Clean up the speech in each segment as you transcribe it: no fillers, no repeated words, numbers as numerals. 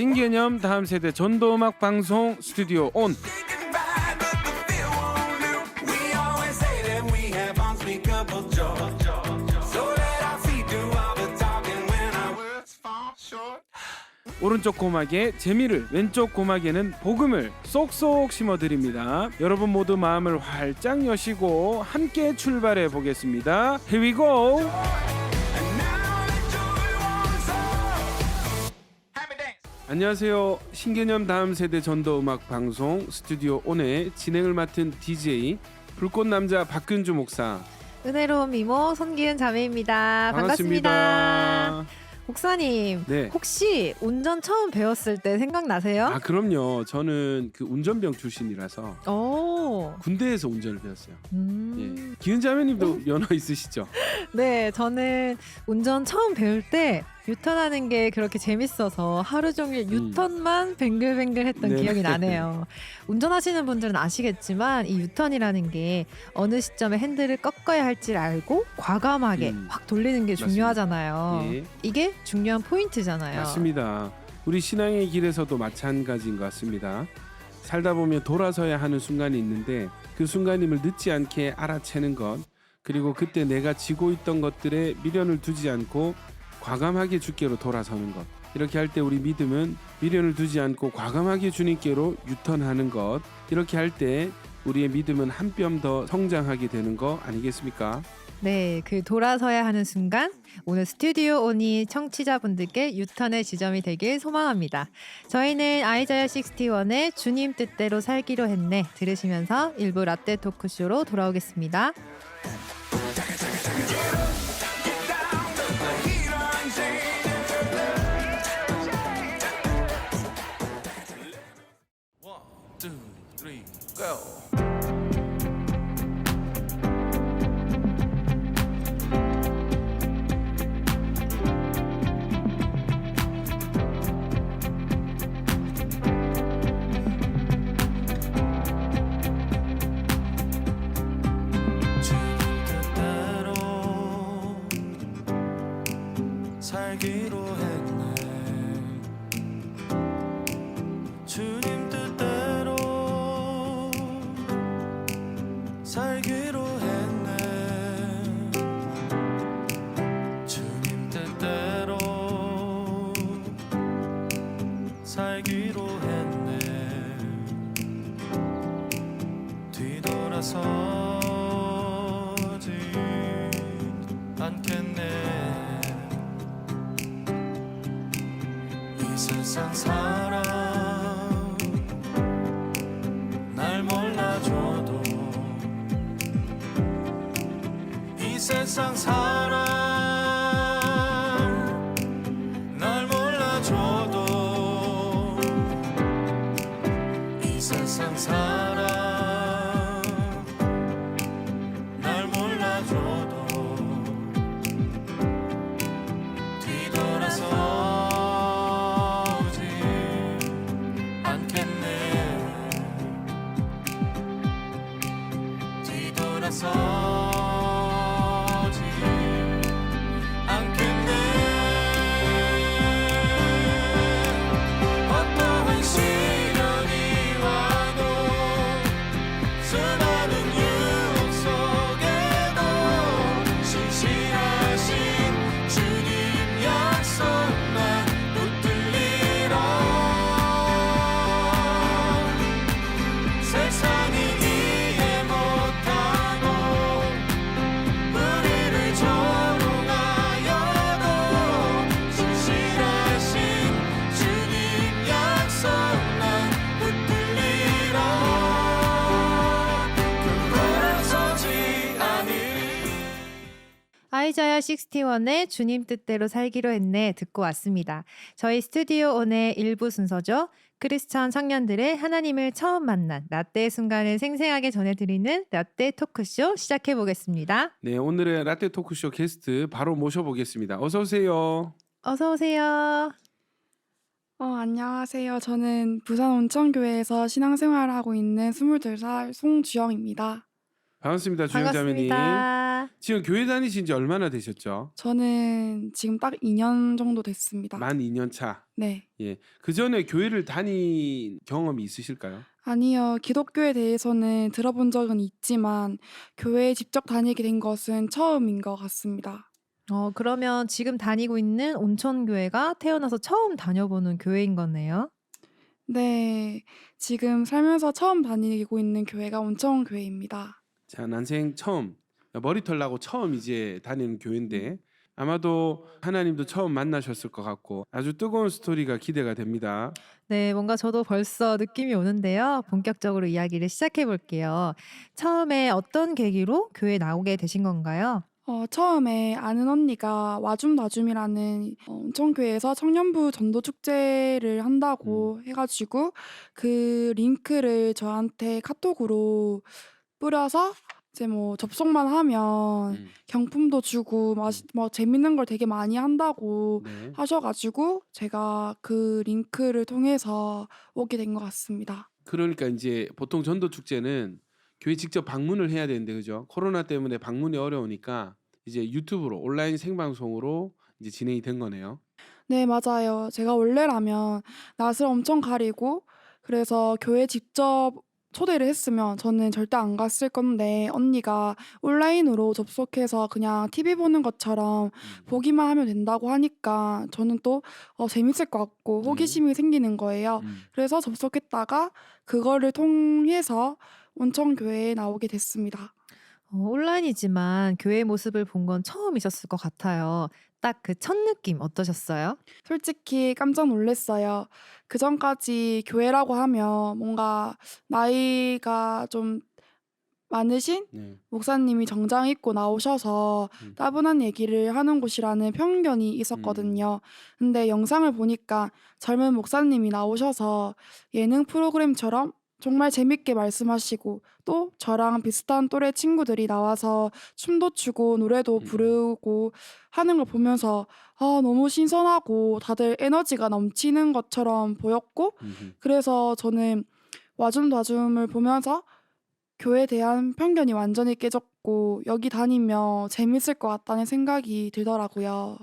신개념 다음 세대 전도음악 방송 스튜디오 온. 오른쪽 고막에 재미를, 왼쪽 고막에는 복음을 쏙쏙 심어드립니다. 여러분 모두 마음을 활짝 여시고 함께 출발해 보겠습니다. Here we go! 안녕하세요. 신개념 다음 세대 전도음악 방송 스튜디오 온의 진행을 맡은 DJ 불꽃남자 박근주 목사, 은혜로운 미모 손기은 자매입니다. 반갑습니다. 목사님, 네. 혹시 운전 처음 배웠을 때 생각나세요? 아, 그럼요. 저는 그 운전병 출신이라서 오. 군대에서 운전을 배웠어요. 예. 기은 자매님도 면허 있으시죠? 네, 저는 운전 처음 배울 때 유턴하는 게 그렇게 재밌어서 하루 종일 유턴만 뱅글뱅글 했던 네. 기억이 나네요. 운전하시는 분들은 아시겠지만 이 유턴이라는 게 어느 시점에 핸들을 꺾어야 할지 알고 과감하게 확 돌리는 게 중요하잖아요. 예. 이게 중요한 포인트잖아요. 맞습니다. 우리 신앙의 길에서도 마찬가지인 것 같습니다. 살다 보면 돌아서야 하는 순간이 있는데 그 순간임을 늦지 않게 알아채는 것, 그리고 그때 내가 지고 있던 것들에 미련을 두지 않고 과감하게 주께로 돌아서는 것, 이렇게 할 때 우리 믿음은 미련을 두지 않고 과감하게 주님께로 유턴하는 것, 이렇게 할 때 우리의 믿음은 한 뼘 더 성장하게 되는 거 아니겠습니까? 네, 그 돌아서야 하는 순간 오늘 스튜디오 온이 청취자분들께 유턴의 지점이 되길 소망합니다. 저희는 아이자야 61의 주님 뜻대로 살기로 했네 들으시면서 일부 라떼 토크쇼로 돌아오겠습니다. 살기로 했네. 주님 뜻대로 살기로 했네. 주님 뜻대로 살기로 했네. 뒤돌아서지 않겠네. 세상 사람 날 몰라줘도 이 세상 사람 날 몰라줘도 이 세상 사람 날 몰라줘도 뒤돌아서 서지 않겠네. 어떠한 시련이 와도 수많은 유혹 속에도 신실하신 주님 약속만 붙들리라. 세상이 이해 못하고 우리를 조롱하여도 신실하신 주님 약속만 붙들리라. 돌아서지 않으리. 아이자야 61의 주님 뜻대로 살기로 했네 듣고 왔습니다. 저희 스튜디오 온의 일부 순서죠. 크리스천 청년들의 하나님을 처음 만난 라떼의 순간을 생생하게 전해드리는 라떼 토크쇼 시작해보겠습니다. 네, 오늘의 라떼 토크쇼 게스트 바로 모셔보겠습니다. 어서 오세요. 어서 오세요. 안녕하세요. 저는 부산 온천교회에서 신앙생활을 하고 있는 22살 송주영입니다. 반갑습니다, 주영자매님. 반갑습니다. 반갑습니다. 지금 교회 다니신 지 얼마나 되셨죠? 저는 지금 딱 2년 정도 됐습니다. 만 2년 차. 네. 예. 그 전에 교회를 다닌 경험이 있으실까요? 아니요. 기독교에 대해서는 들어본 적은 있지만 교회에 직접 다니게 된 것은 처음인 것 같습니다. 그러면 지금 다니고 있는 온천교회가 태어나서 처음 다녀보는 교회인 거네요. 네. 지금 살면서 처음 다니고 있는 교회가 온천교회입니다. 자, 난생 처음 머리털 나고 처음 이제 다니는 교회인데 아마도 하나님도 처음 만나셨을 것 같고 아주 뜨거운 스토리가 기대가 됩니다. 네, 뭔가 저도 벌써 느낌이 오는데요. 본격적으로 이야기를 시작해 볼게요. 처음에 어떤 계기로 교회에 나오게 되신 건가요? 처음에 아는 언니가 와줌와줌이라는 온천교회에서 청년부 전도 축제를 한다고 해가지고 그 링크를 저한테 카톡으로 뿌려서 이제 뭐 접속만 하면 음. 경품도 주고 뭐 재밌는 걸 되게 많이 한다고 네. 하셔가지고 제가 그 링크를 통해서 오게 된 것 같습니다. 그러니까 이제 보통 전도 축제는 교회 직접 방문을 해야 되는데 그죠? 코로나 때문에 방문이 어려우니까 이제 유튜브로 온라인 생방송으로 이제 진행이 된 거네요. 네, 맞아요. 제가 원래라면 낯을 엄청 가리고 그래서 교회 직접 초대를 했으면 저는 절대 안 갔을 건데 언니가 온라인으로 접속해서 그냥 TV 보는 것처럼 보기만 하면 된다고 하니까 저는 또 재밌을 것 같고 호기심이 생기는 거예요. 그래서 접속했다가 그거를 통해서 온천교회에 나오게 됐습니다. 온라인이지만 교회 모습을 본 건 처음이셨을 것 같아요. 딱 그 첫 느낌 어떠셨어요? 솔직히 깜짝 놀랐어요. 그전까지 교회라고 하면 뭔가 나이가 좀 많으신 네. 목사님이 정장 입고 나오셔서 따분한 얘기를 하는 곳이라는 편견이 있었거든요. 근데 영상을 보니까 젊은 목사님이 나오셔서 예능 프로그램처럼 정말 재밌게 말씀하시고 또 저랑 비슷한 또래 친구들이 나와서 춤도 추고 노래도 부르고 하는 걸 보면서 너무 신선하고 다들 에너지가 넘치는 것처럼 보였고 그래서 저는 와줌와줌을 보면서 교회에 대한 편견이 완전히 깨졌고 여기 다니면 재밌을 것 같다는 생각이 들더라고요.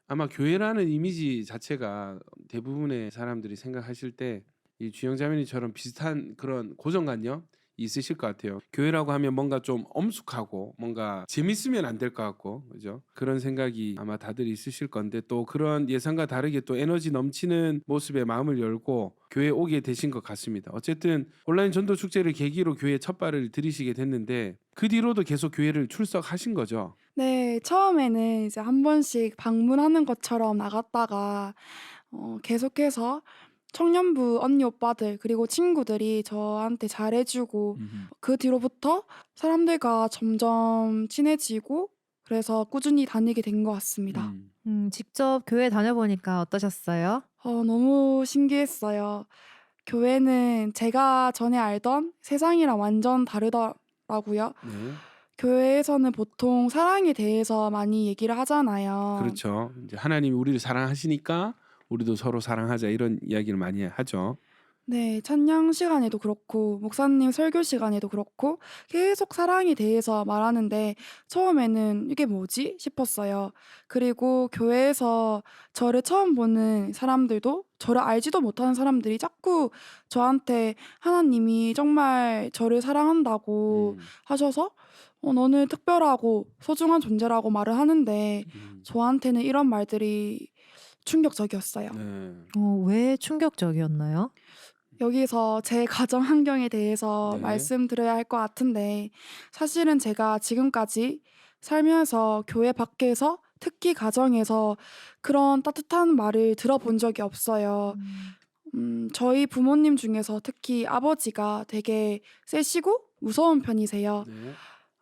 아마 교회라는 이미지 자체가 대부분의 사람들이 생각하실 때 이 주영자매님처럼 비슷한 그런 고정관념 있으실 것 같아요. 교회라고 하면 뭔가 좀 엄숙하고 뭔가 재밌으면 안 될 것 같고 그죠? 그런 생각이 아마 다들 있으실 건데 또 그런 예상과 다르게 또 에너지 넘치는 모습에 마음을 열고 교회에 오게 되신 것 같습니다. 어쨌든 온라인 전도 축제를 계기로 교회에 첫 발을 들이시게 됐는데 그 뒤로도 계속 교회를 출석하신 거죠? 네, 처음에는 이제 한 번씩 방문하는 것처럼 나갔다가 계속해서 청년부 언니 오빠들 그리고 친구들이 저한테 잘해주고 그 뒤로부터 사람들과 점점 친해지고 그래서 꾸준히 다니게 된 것 같습니다. 직접 교회 다녀보니까 어떠셨어요? 너무 신기했어요. 교회는 제가 전에 알던 세상이랑 완전 다르더라고요. 네. 교회에서는 보통 사랑에 대해서 많이 얘기를 하잖아요. 그렇죠. 이제 하나님이 우리를 사랑하시니까 우리도 서로 사랑하자 이런 이야기를 많이 하죠. 네, 찬양 시간에도 그렇고 목사님 설교 시간에도 그렇고 계속 사랑에 대해서 말하는데 처음에는 이게 뭐지 싶었어요. 그리고 교회에서 저를 처음 보는 사람들도 저를 알지도 못하는 사람들이 자꾸 저한테 하나님이 정말 저를 사랑한다고 하셔서 너는 특별하고 소중한 존재라고 말을 하는데 저한테는 이런 말들이 충격적이었어요. 네. 왜 충격적이었나요? 여기서 제 가정 환경에 대해서 네. 말씀드려야 할 것 같은데 사실은 제가 지금까지 살면서 교회 밖에서 특히 가정에서 그런 따뜻한 말을 들어본 적이 없어요. 저희 부모님 중에서 특히 아버지가 되게 세시고 무서운 편이세요. 네.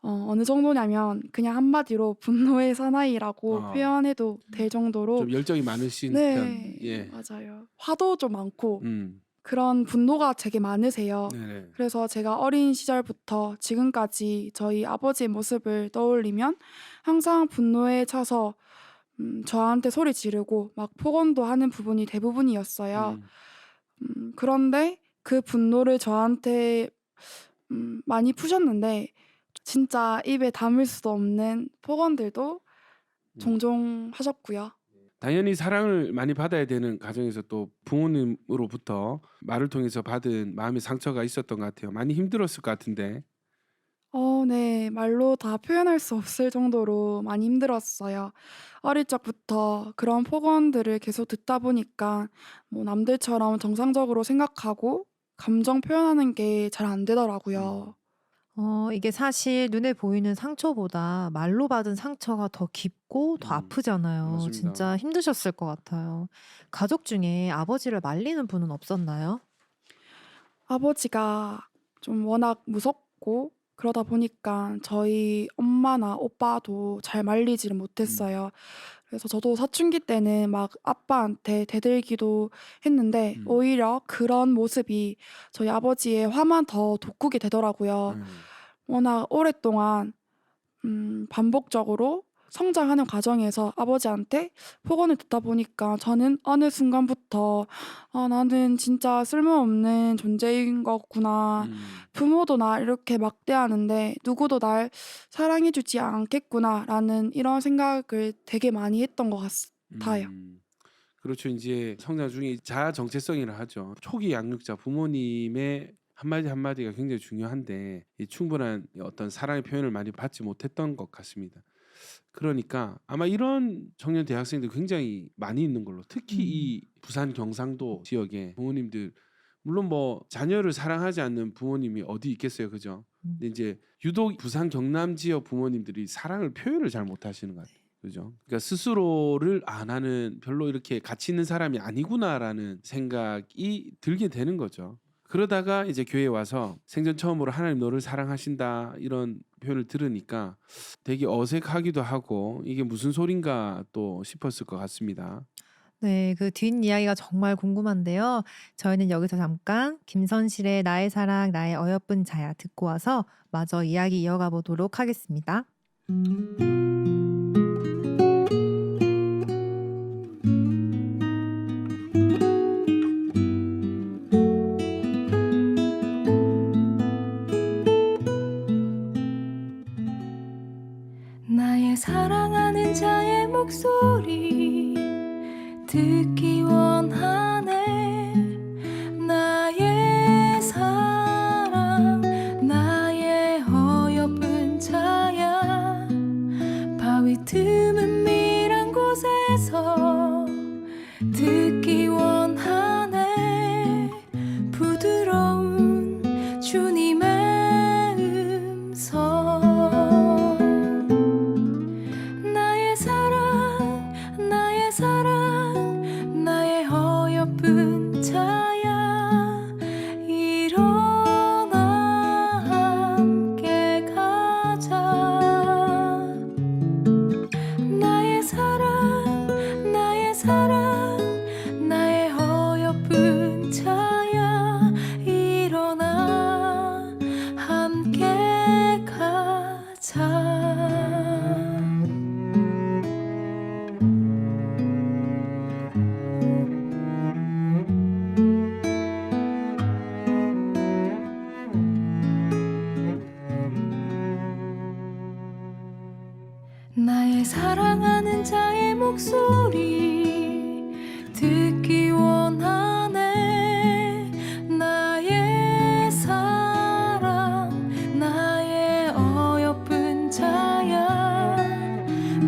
어느 정도냐면 그냥 한마디로 분노의 사나이라고 아. 표현해도 될 정도로 좀 열정이 많으신 네, 편. 예. 맞아요. 화도 좀 많고 음. 그런 분노가 되게 많으세요. 네네. 그래서 제가 어린 시절부터 지금까지 저희 아버지의 모습을 떠올리면 항상 분노에 차서 저한테 소리 지르고 막 폭언도 하는 부분이 대부분이었어요. 그런데 그 분노를 저한테 많이 푸셨는데 진짜 입에 담을 수도 없는 폭언들도 종종 하셨고요. 당연히 사랑을 많이 받아야 되는 가정에서 또 부모님으로부터 말을 통해서 받은 마음의 상처가 있었던 것 같아요. 많이 힘들었을 것 같은데. 네. 말로 다 표현할 수 없을 정도로 많이 힘들었어요. 어릴 적부터 그런 폭언들을 계속 듣다 보니까 뭐 남들처럼 정상적으로 생각하고 감정 표현하는 게 잘 안 음. 되더라고요. 이게 사실 눈에 보이는 상처보다 말로 받은 상처가 더 깊고 더 아프잖아요. 맞습니다. 진짜 힘드셨을 것 같아요. 가족 중에 아버지를 말리는 분은 없었나요? 아버지가 좀 워낙 무섭고 그러다 보니까 저희 엄마나 오빠도 잘 말리지를 못했어요. 그래서 저도 사춘기 때는 막 아빠한테 대들기도 했는데 음. 오히려 그런 모습이 저희 아버지의 화만 더 돋구게 되더라고요. 음. 워낙 오랫동안 반복적으로 성장하는 과정에서 아버지한테 폭언을 듣다 보니까 저는 어느 순간부터 '아 나는 진짜 쓸모없는 존재인 거구나. 음. 부모도 나 이렇게 막대하는데 누구도 날 사랑해 주지 않겠구나.'라는 이런 생각을 되게 많이 했던 것 같아요. 그렇죠. 이제 성장 중에 자아 정체성이라 하죠. 초기 양육자 부모님의 한마디 한마디가 굉장히 중요한데 이 충분한 어떤 사랑의 표현을 많이 받지 못했던 것 같습니다. 그러니까 아마 이런 청년 대학생들 굉장히 많이 있는 걸로 특히 음. 이 부산 경상도 지역에 부모님들 물론 뭐 자녀를 사랑하지 않는 부모님이 어디 있겠어요, 그죠? 근데 이제 유독 부산 경남 지역 부모님들이 사랑을 표현을 잘 못하시는 것 같아요. 그죠? 그러니까 스스로를 나는 별로 이렇게 가치 있는 사람이 아니구나라는 생각이 들게 되는 거죠. 그러다가 이제 교회에 와서 생전 처음으로 하나님 너를 사랑하신다 이런 표현을 들으니까 되게 어색하기도 하고 이게 무슨 소린가 또 싶었을 것 같습니다. 네, 그 뒷이야기가 정말 궁금한데요. 저희는 여기서 잠깐 김선실의 나의 사랑, 나의 어여쁜 자야 듣고 와서 마저 이야기 이어가 보도록 하겠습니다. 나의 사랑하는 자의 목소리 듣기 원하네. 나의 사랑, 나의 어여쁜 자야. 바위 틈은 밀한 곳에서 듣기 원하네. 부드러운 주님의 음성. 나의 사랑, 나의 사랑, 나의 어여쁜 자야. 일어나 함께 가자. 나의 사랑, 나의 사랑, 나의 어여쁜 자야. 일어나 함께 가자. 나의 사랑하는 자의 목소리 듣기 원하네. 나의 사랑, 나의 어여쁜 자야.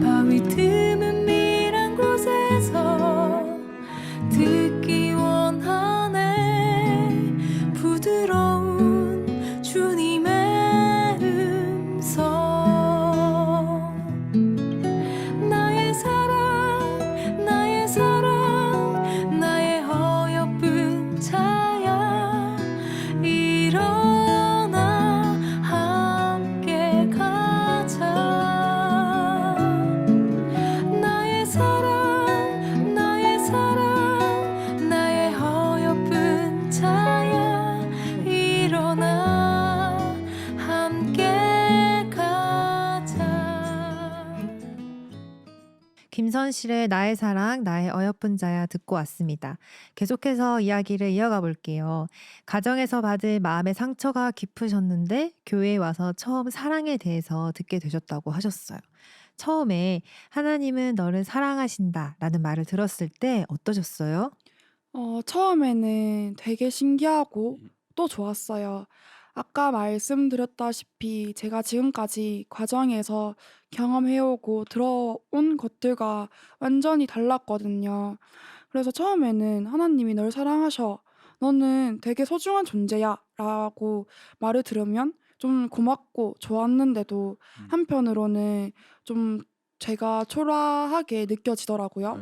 바위 틈은 밀한 곳에서 듣기 원하네. 부드러운 주님의 음성. 나의 사랑, 나의 사랑, 임선실의 나의 사랑, 나의 어여쁜 자야 듣고 왔습니다. 계속해서 이야기를 이어가 볼게요. 가정에서 받을 마음의 상처가 깊으셨는데 교회에 와서 처음 사랑에 대해서 듣게 되셨다고 하셨어요. 처음에 하나님은 너를 사랑하신다라는 말을 들었을 때 어떠셨어요? 처음에는 되게 신기하고 또 좋았어요. 아까 말씀드렸다시피 제가 지금까지 과정에서 경험해오고 들어온 것들과 완전히 달랐거든요. 그래서 처음에는 하나님이 널 사랑하셔. 너는 되게 소중한 존재야. 라고 말을 들으면 좀 고맙고 좋았는데도 한편으로는 좀 제가 초라하게 느껴지더라고요.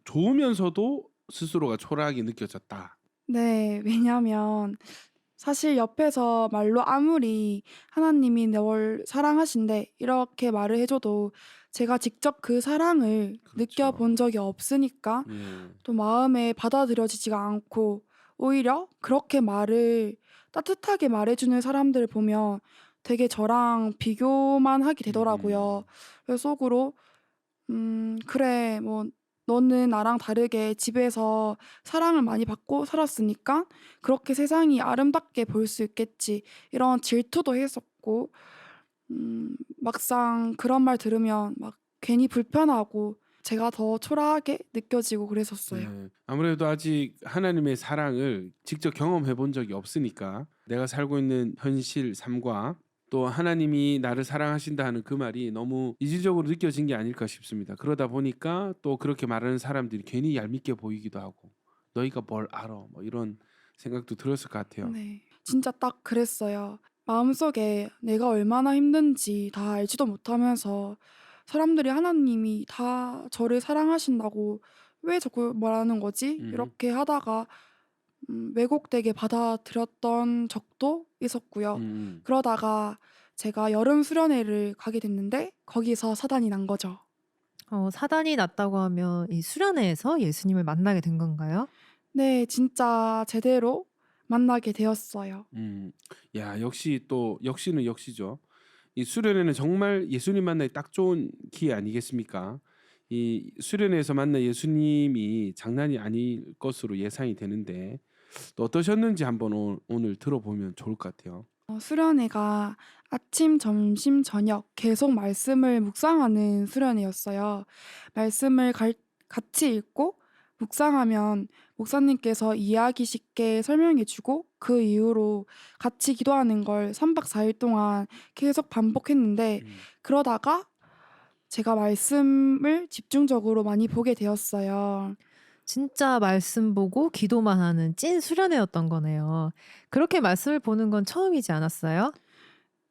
좋으면서도 스스로가 초라하게 느껴졌다. 네, 왜냐면 사실 옆에서 말로 아무리 하나님이 널 사랑하신대 이렇게 말을 해줘도 제가 직접 그 사랑을 그렇죠. 느껴본 적이 없으니까 예. 또 마음에 받아들여지지가 않고 오히려 그렇게 말을 따뜻하게 말해주는 사람들을 보면 되게 저랑 비교만 하게 되더라고요. 그래서 속으로 그래 뭐 너는 나랑 다르게 집에서 사랑을 많이 받고 살았으니까 그렇게 세상이 아름답게 보일 수 있겠지. 이런 질투도 했었고 막상 그런 말 들으면 막 괜히 불편하고 제가 더 초라하게 느껴지고 그랬었어요. 예. 아무래도 아직 하나님의 사랑을 직접 경험해 본 적이 없으니까 내가 살고 있는 현실 삶과 또 하나님이 나를 사랑하신다 하는 그 말이 너무 이질적으로 느껴진 게 아닐까 싶습니다. 그러다 보니까 또 그렇게 말하는 사람들이 괜히 얄밉게 보이기도 하고 너희가 뭘 알아 뭐 이런 생각도 들었을 것 같아요. 네. 진짜 딱 그랬어요. 마음속에 내가 얼마나 힘든지 다 알지도 못하면서 사람들이 하나님이 다 저를 사랑하신다고 왜 자꾸 말하는 거지? 음. 이렇게 하다가 왜곡되게 받아들였던 적도 있었고요. 그러다가 제가 여름 수련회를 가게 됐는데 거기서 사단이 난 거죠. 사단이 났다고 하면 이 수련회에서 예수님을 만나게 된 건가요? 네, 진짜 제대로 만나게 되었어요. 야, 역시 또 역시는 역시죠. 이 수련회는 정말 예수님 만나기 딱 좋은 기회 아니겠습니까? 이 수련회에서 만나 예수님이 장난이 아닐 것으로 예상이 되는데 또 어떠셨는지 한번 오늘 들어보면 좋을 것 같아요. 수련회가 아침, 점심, 저녁 계속 말씀을 묵상하는 수련회였어요. 말씀을 같이 읽고 묵상하면 목사님께서 이해하기 쉽게 설명해주고 그 이후로 같이 기도하는 걸 3박 4일 동안 계속 반복했는데 그러다가 제가 말씀을 집중적으로 많이 보게 되었어요. 진짜 말씀 보고 기도만 하는 찐 수련회였던 거네요. 그렇게 말씀을 보는 건 처음이지 않았어요?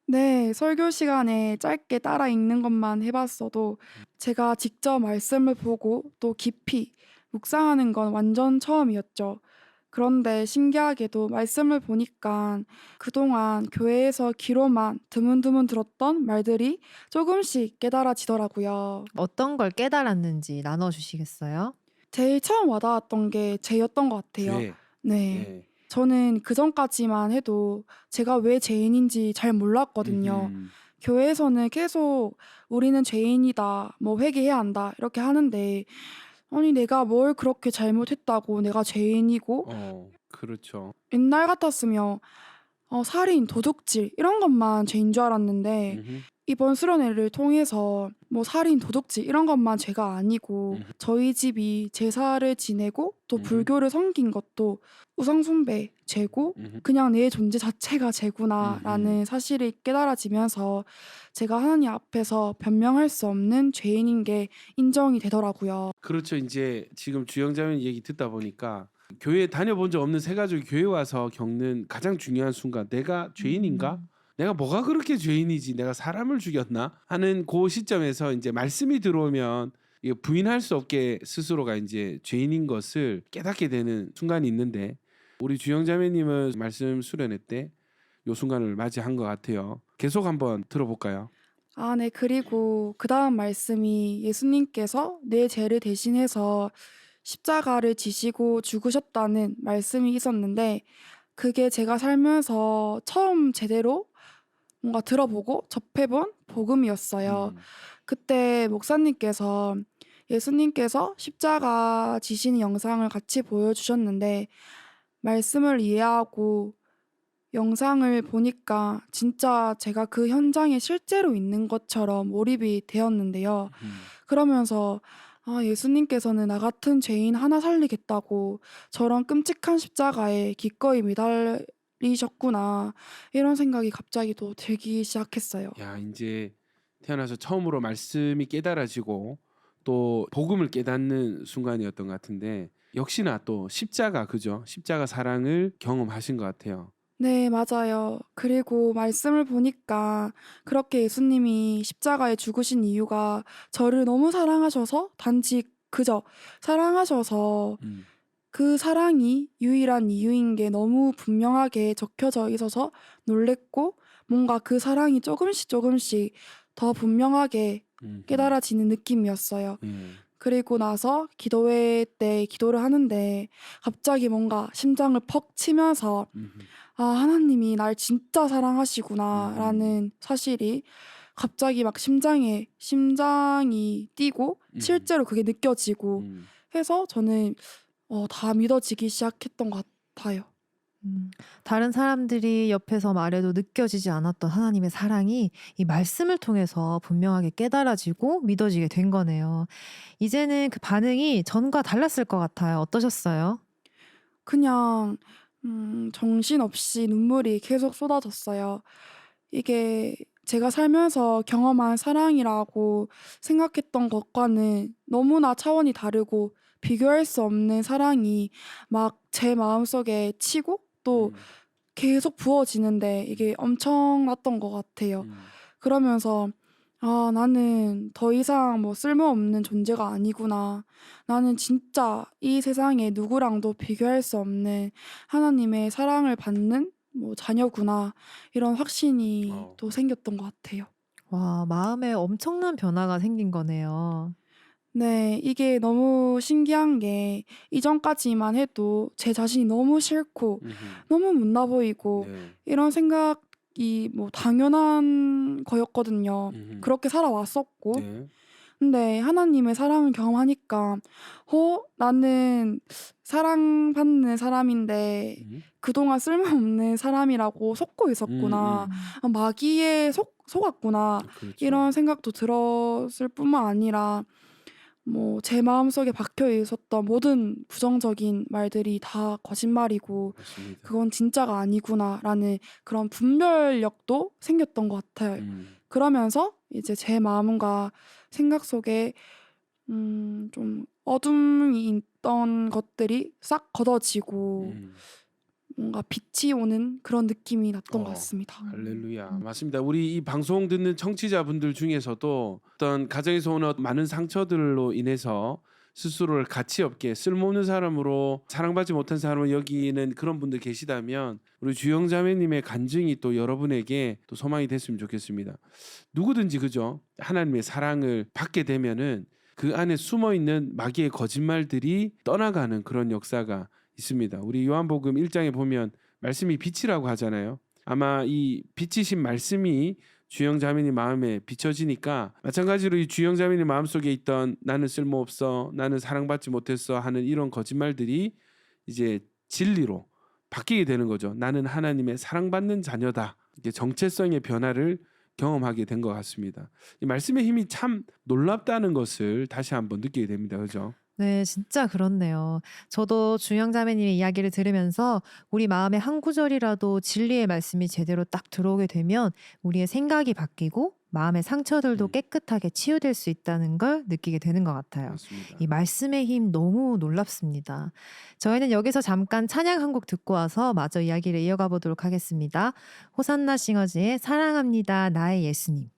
네, 설교 시간에 짧게 따라 읽는 것만 해봤어도 제가 직접 말씀을 보고 또 깊이 묵상하는 건 완전 처음이었죠. 그런데 신기하게도 말씀을 보니까 그동안 교회에서 귀로만 드문드문 들었던 말들이 조금씩 깨달아지더라고요. 어떤 걸 깨달았는지 나눠주시겠어요? 제일 처음 와닿았던 게 죄였던 것 같아요. 죄. 네. 예. 저는 그전까지만 해도 제가 왜 죄인인지 잘 몰랐거든요. 교회에서는 계속 우리는 죄인이다, 뭐 회개해야 한다 이렇게 하는데 아니 내가 뭘 그렇게 잘못했다고 내가 죄인이고 그렇죠. 옛날 같았으면 살인, 도둑질 이런 것만 죄인 줄 알았는데 이번 수련회를 통해서 뭐 살인, 도둑질 이런 것만 죄가 아니고 저희 집이 제사를 지내고 또 불교를 섬긴 것도 우상숭배 죄고 그냥 내 존재 자체가 죄구나라는 사실이 깨달아지면서 제가 하나님 앞에서 변명할 수 없는 죄인인 게 인정이 되더라고요. 그렇죠. 이제 지금 주영자님 얘기 듣다 보니까 교회 다녀본 적 없는 세 가족이 교회 와서 겪는 가장 중요한 순간 내가 죄인인가? 내가 뭐가 그렇게 죄인이지? 내가 사람을 죽였나? 하는 그 시점에서 이제 말씀이 들어오면 이게 부인할 수 없게 스스로가 이제 죄인인 것을 깨닫게 되는 순간이 있는데 우리 주영자매님은 말씀 수련회 때 요 순간을 맞이한 것 같아요. 계속 한번 들어볼까요? 아, 네. 그리고 그 다음 말씀이 예수님께서 내 죄를 대신해서 십자가를 지시고 죽으셨다는 말씀이 있었는데 그게 제가 살면서 처음 제대로 뭔가 들어보고 접해본 복음이었어요. 그때 목사님께서 예수님께서 십자가 지시는 영상을 같이 보여주셨는데 말씀을 이해하고 영상을 보니까 진짜 제가 그 현장에 실제로 있는 것처럼 몰입이 되었는데요. 그러면서 예수님께서는 나 같은 죄인 하나 살리겠다고 저런 끔찍한 십자가에 기꺼이 매달리셨구나 이런 생각이 갑자기 또 들기 시작했어요. 야, 이제 태어나서 처음으로 말씀이 깨달아지고 또 복음을 깨닫는 순간이었던 것 같은데 역시나 또 십자가 그죠? 십자가 사랑을 경험하신 것 같아요. 네, 맞아요. 그리고 말씀을 보니까 그렇게 예수님이 십자가에 죽으신 이유가 저를 너무 사랑하셔서 단지 그저 사랑하셔서 음, 그 사랑이 유일한 이유인 게 너무 분명하게 적혀져 있어서 놀랬고 뭔가 그 사랑이 조금씩 더 분명하게 깨달아지는 느낌이었어요. 예. 그리고 나서 기도회 때 기도를 하는데 갑자기 뭔가 심장을 퍽 치면서 하나님이 날 진짜 사랑하시구나라는 사실이 갑자기 막 심장이 뛰고 실제로 그게 느껴지고 해서 저는 다 믿어지기 시작했던 것 같아요. 다른 사람들이 옆에서 말해도 느껴지지 않았던 하나님의 사랑이 이 말씀을 통해서 분명하게 깨달아지고 믿어지게 된 거네요. 이제는 그 반응이 전과 달랐을 것 같아요. 어떠셨어요? 그냥 정신없이 눈물이 계속 쏟아졌어요. 이게 제가 살면서 경험한 사랑이라고 생각했던 것과는 너무나 차원이 다르고 비교할 수 없는 사랑이 막 제 마음속에 치고 또 계속 부어지는데 이게 엄청났던 것 같아요. 그러면서 나는 더 이상 뭐 쓸모없는 존재가 아니구나. 나는 진짜 이 세상에 누구랑도 비교할 수 없는 하나님의 사랑을 받는 뭐 자녀구나. 이런 확신이 또 생겼던 것 같아요. 와, 마음에 엄청난 변화가 생긴 거네요. 네, 이게 너무 신기한 게 이전까지만 해도 제 자신이 너무 싫고 너무 못나 보이고 네. 이런 생각이 뭐 당연한 거였거든요. 그렇게 살아왔었고. 네. 근데 하나님의 사랑을 경험하니까 나는 사랑받는 사람인데 그동안 쓸모없는 사람이라고 속고 있었구나. 마귀에 속았구나. 그렇죠. 이런 생각도 들었을 뿐만 아니라 뭐 제 마음속에 박혀 있었던 모든 부정적인 말들이 다 거짓말이고 맞습니다. 그건 진짜가 아니구나라는 그런 분별력도 생겼던 것 같아요. 그러면서 이제 제 마음과 생각 속에 좀 어둠이 있던 것들이 싹 걷어지고 뭔가 빛이 오는 그런 느낌이 났던 것 같습니다. 할렐루야. 맞습니다. 우리 이 방송 듣는 청취자분들 중에서도 어떤 가정에서 오는 많은 상처들로 인해서 스스로를 가치 없게 쓸모없는 사람으로 사랑받지 못한 사람을 여기는 그런 분들 계시다면 우리 주영자매님의 간증이 또 여러분에게 또 소망이 됐으면 좋겠습니다. 누구든지 그죠? 하나님의 사랑을 받게 되면은 그 안에 숨어 있는 마귀의 거짓말들이 떠나가는 그런 역사가 있습니다. 우리 요한복음 1장에 보면 말씀이 빛이라고 하잖아요. 아마 이 빛이신 말씀이 주영자매님 마음에 비춰지니까 마찬가지로 이 주영자매님 마음속에 있던 나는 쓸모없어, 나는 사랑받지 못했어 하는 이런 거짓말들이 이제 진리로 바뀌게 되는 거죠. 나는 하나님의 사랑받는 자녀다. 이게 정체성의 변화를 경험하게 된 것 같습니다. 이 말씀의 힘이 참 놀랍다는 것을 다시 한번 느끼게 됩니다. 그죠? 네, 진짜 그렇네요. 저도 주영자매님의 이야기를 들으면서 우리 마음에 한 구절이라도 진리의 말씀이 제대로 딱 들어오게 되면 우리의 생각이 바뀌고 마음의 상처들도 깨끗하게 치유될 수 있다는 걸 느끼게 되는 것 같아요. 맞습니다. 이 말씀의 힘 너무 놀랍습니다. 저희는 여기서 잠깐 찬양 한 곡 듣고 와서 마저 이야기를 이어가 보도록 하겠습니다. 호산나 싱어즈의 사랑합니다 나의 예수님.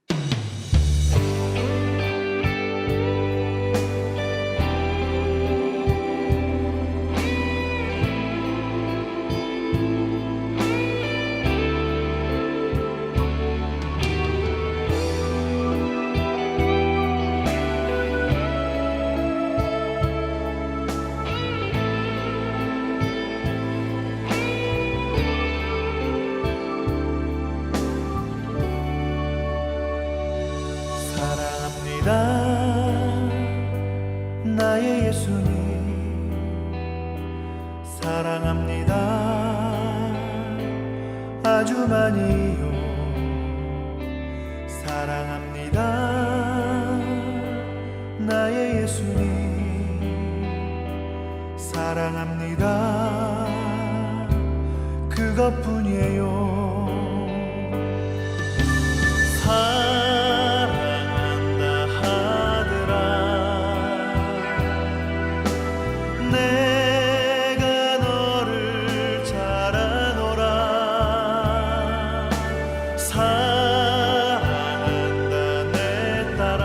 사랑합니다 나의 예수님 사랑합니다. 아주 많이요 사랑합니다. 나의 예수님 사랑합니다. 그것뿐이에요. 사랑한다 하더라. 내가 너를 잘 아노라. 사랑한다 내 딸아.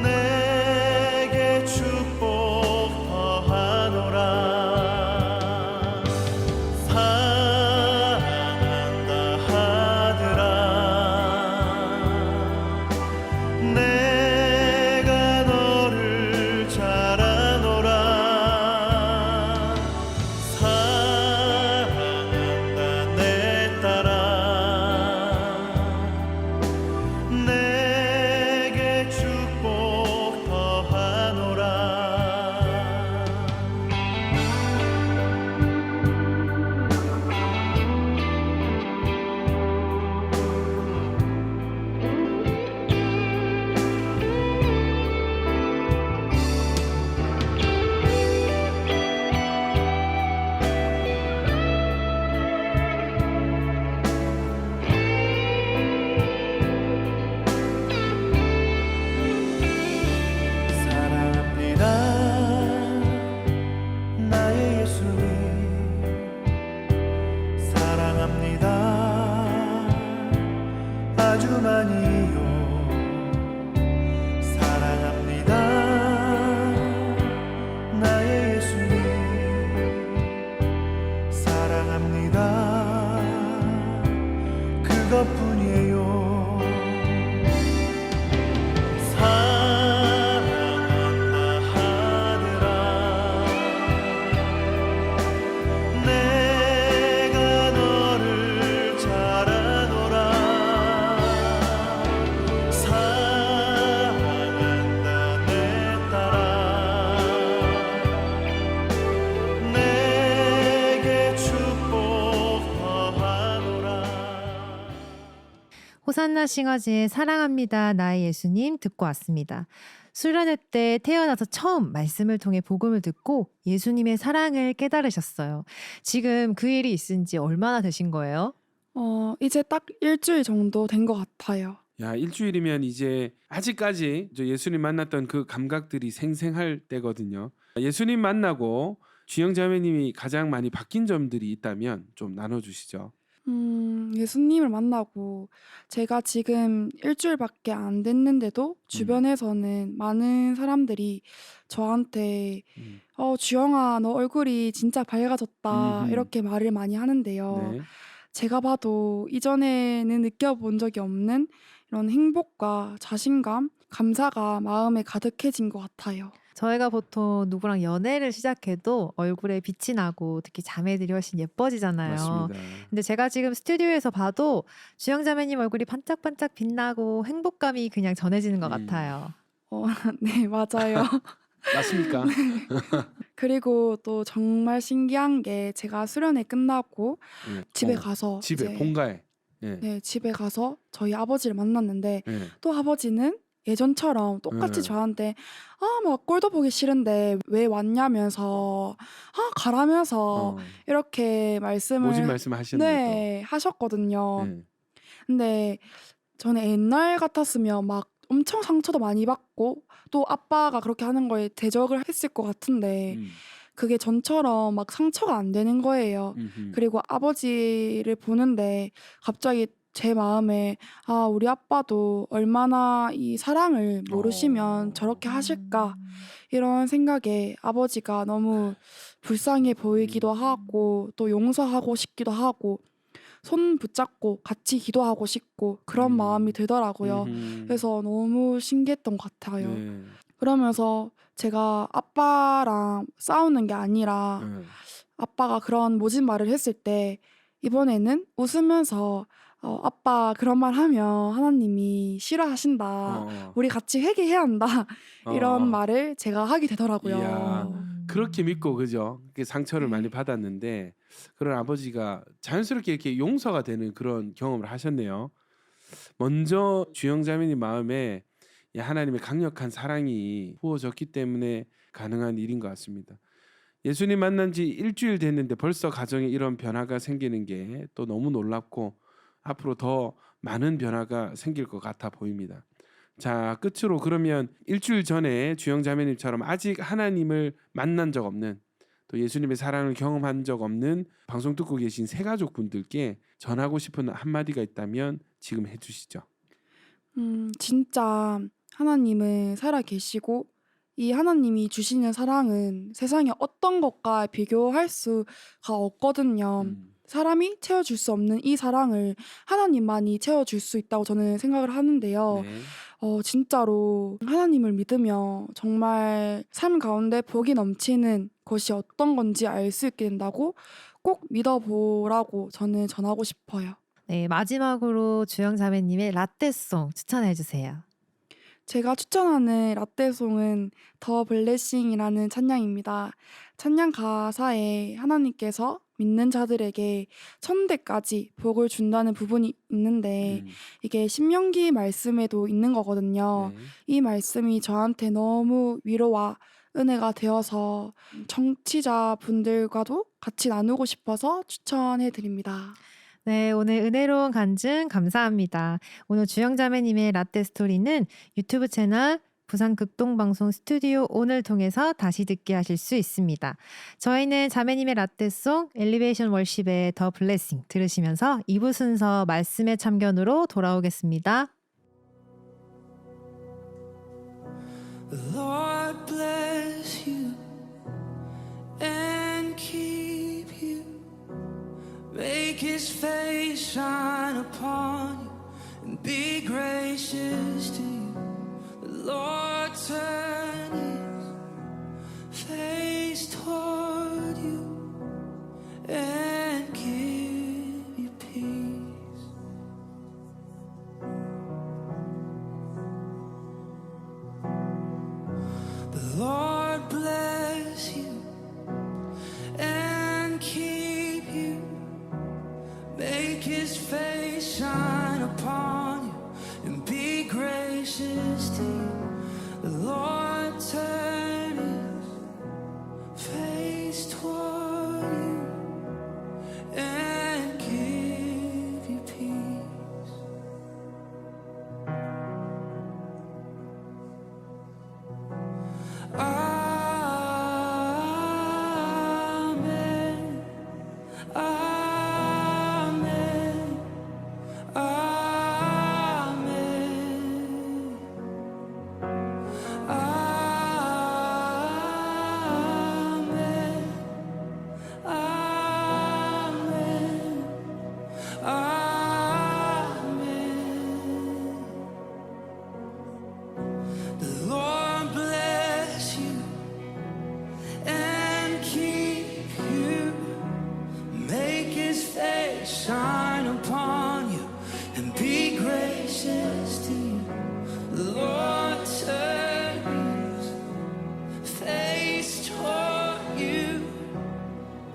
내게 축복 더하노라. 사랑한다 하더라. 내가 너를 잘 아노라. 사랑한다 내 딸아. 내게 축복 더하노라. 사랑합니다. 나의 예수님 사랑합니다. 아주 많이요 사랑합니다. 나의 예수님 사랑합니다. 그것뿐이에요. 사랑한다 하더라. 내가 너를 잘 아노라. 사랑한다 내 딸아. 내게 축복 더하노라. 호산나 싱어즈의 사랑합니다 나의 예수님 듣고 왔습니다. 수련회 때 태어나서 처음 말씀을 통해 복음을 듣고 예수님의 사랑을 깨달으셨어요. 지금 그 일이 있은 지 얼마나 되신 거예요? 이제 딱 일주일 정도 된 것 같아요. 야, 일주일이면 이제 아직까지 저 예수님 만났던 그 감각들이 생생할 때거든요. 예수님 만나고 주영 자매님이 가장 많이 바뀐 점들이 있다면 좀 나눠주시죠. 예수님을 만나고 제가 지금 일주일밖에 안 됐는데도 주변에서는 많은 사람들이 저한테 주영아 너 얼굴이 진짜 밝아졌다 음흠. 이렇게 말을 많이 하는데요. 네. 제가 봐도 이전에는 느껴본 적이 없는 이런 행복과 자신감, 감사가 마음에 가득해진 것 같아요. 저희가 보통 누구랑 연애를 시작해도 얼굴에 빛이 나고 특히 자매들이 훨씬 예뻐지잖아요. 맞습니다. 근데 제가 지금 스튜디오에서 봐도 주영 자매님 얼굴이 반짝반짝 빛나고 행복감이 그냥 전해지는 것 음. 같아요. 네, 맞아요. 맞습니까? 그리고 또 정말 신기한 게 제가 수련회 끝나고 네. 집에 가서 집에 이제 본가에. 네. 네, 집에 가서 저희 아버지를 만났는데 네. 또 아버지는 예전처럼 똑같이 네. 저한테 막 꼴도 보기 싫은데 왜 왔냐면서 가라면서 어. 이렇게 말씀을 모진 말씀 하셨네요. 네, 하셨거든요. 또. 네. 근데 저는 옛날 같았으면 막 엄청 상처도 많이 받고 또 아빠가 그렇게 하는 거에 대적을 했을 것 같은데 음. 그게 전처럼 막 상처가 안 되는 거예요. 음흠. 그리고 아버지를 보는데 갑자기 제 마음에 우리 아빠도 얼마나 이 사랑을 모르시면 저렇게 하실까 이런 생각에 아버지가 너무 불쌍해 보이기도 하고 또 용서하고 싶기도 하고 손 붙잡고 같이 기도하고 싶고 그런 마음이 들더라고요. 음흠. 그래서 너무 신기했던 것 같아요. 네. 그러면서 제가 아빠랑 싸우는 게 아니라 네. 아빠가 그런 모진 말을 했을 때 이번에는 웃으면서 아빠 그런 말 하면 하나님이 싫어하신다. 어. 우리 같이 회개해야 한다. 이런 어. 말을 제가 하게 되더라고요. 이야. 그렇게 믿고 그죠? 그 상처를 많이 받았는데 그런 아버지가 자연스럽게 이렇게 용서가 되는 그런 경험을 하셨네요. 먼저 주영자매님 마음에 이 하나님의 강력한 사랑이 부어졌기 때문에 가능한 일인 것 같습니다. 예수님 만난 지 일주일 됐는데 벌써 가정에 이런 변화가 생기는 게 또 너무 놀랍고 앞으로 더 많은 변화가 생길 것 같아 보입니다. 자, 끝으로 그러면 일주일 전에 주영자매님처럼 아직 하나님을 만난 적 없는 또 예수님의 사랑을 경험한 적 없는 방송 듣고 계신 새 가족분들께 전하고 싶은 한마디가 있다면 지금 해주시죠. 진짜 하나님은 살아 계시고 이 하나님이 주시는 사랑은 세상의 어떤 것과 비교할 수가 없거든요. 사람이 채워줄 수 없는 이 사랑을 하나님만이 채워줄 수 있다고 저는 생각을 하는데요. 네. 진짜로 하나님을 믿으며 정말 삶 가운데 복이 넘치는 것이 어떤 건지 알 수 있게 된다고 꼭 믿어보라고 저는 전하고 싶어요. 네, 마지막으로 주영자매님의 라떼송 추천해 주세요. 제가 추천하는 라떼송은 더 블레싱이라는 찬양입니다. 찬양 가사에 하나님께서 믿는 자들에게 천대까지 복을 준다는 부분이 있는데 이게 신명기 말씀에도 있는 거거든요. 네. 이 말씀이 저한테 너무 위로와 은혜가 되어서 청취자분들과도 같이 나누고 싶어서 추천해 드립니다. 네, 오늘 은혜로운 간증 감사합니다. 오늘 주영자매님의 라떼 스토리는 유튜브 채널 부산 극동방송 스튜디오 온을 통해서 다시 듣게 하실 수 있습니다. 저희는 자매님의 라떼송 엘리베이션 월십의 더 블레싱 들으시면서 2부 순서 말씀의 참견으로 돌아오겠습니다. The Lord bless you and keep you. Make his face shine upon you and be gracious to you. The Lord turn his face toward you and give you peace. The Lord bless you and keep you. Make his face shine upon you and be gracious to you. The Lord turn his face toward you and give you peace. Amen. Amen. Amen. Amen. Amen. Amen. The Lord bless you and keep you. Make his face shine upon you and be gracious to you. The Lord turn his face toward you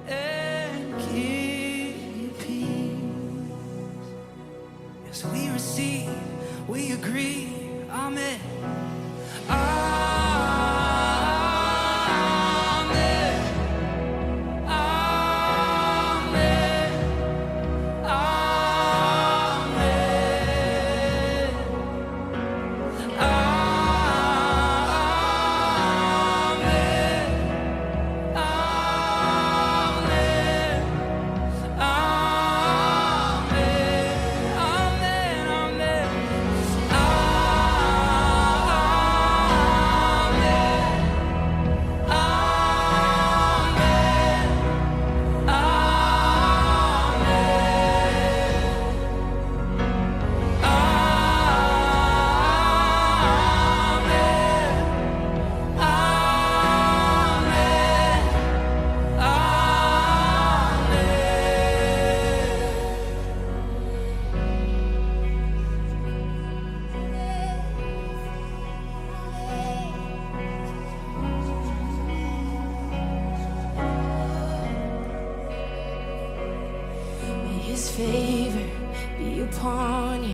and give you peace. Yes, we receive, we agree. Amen.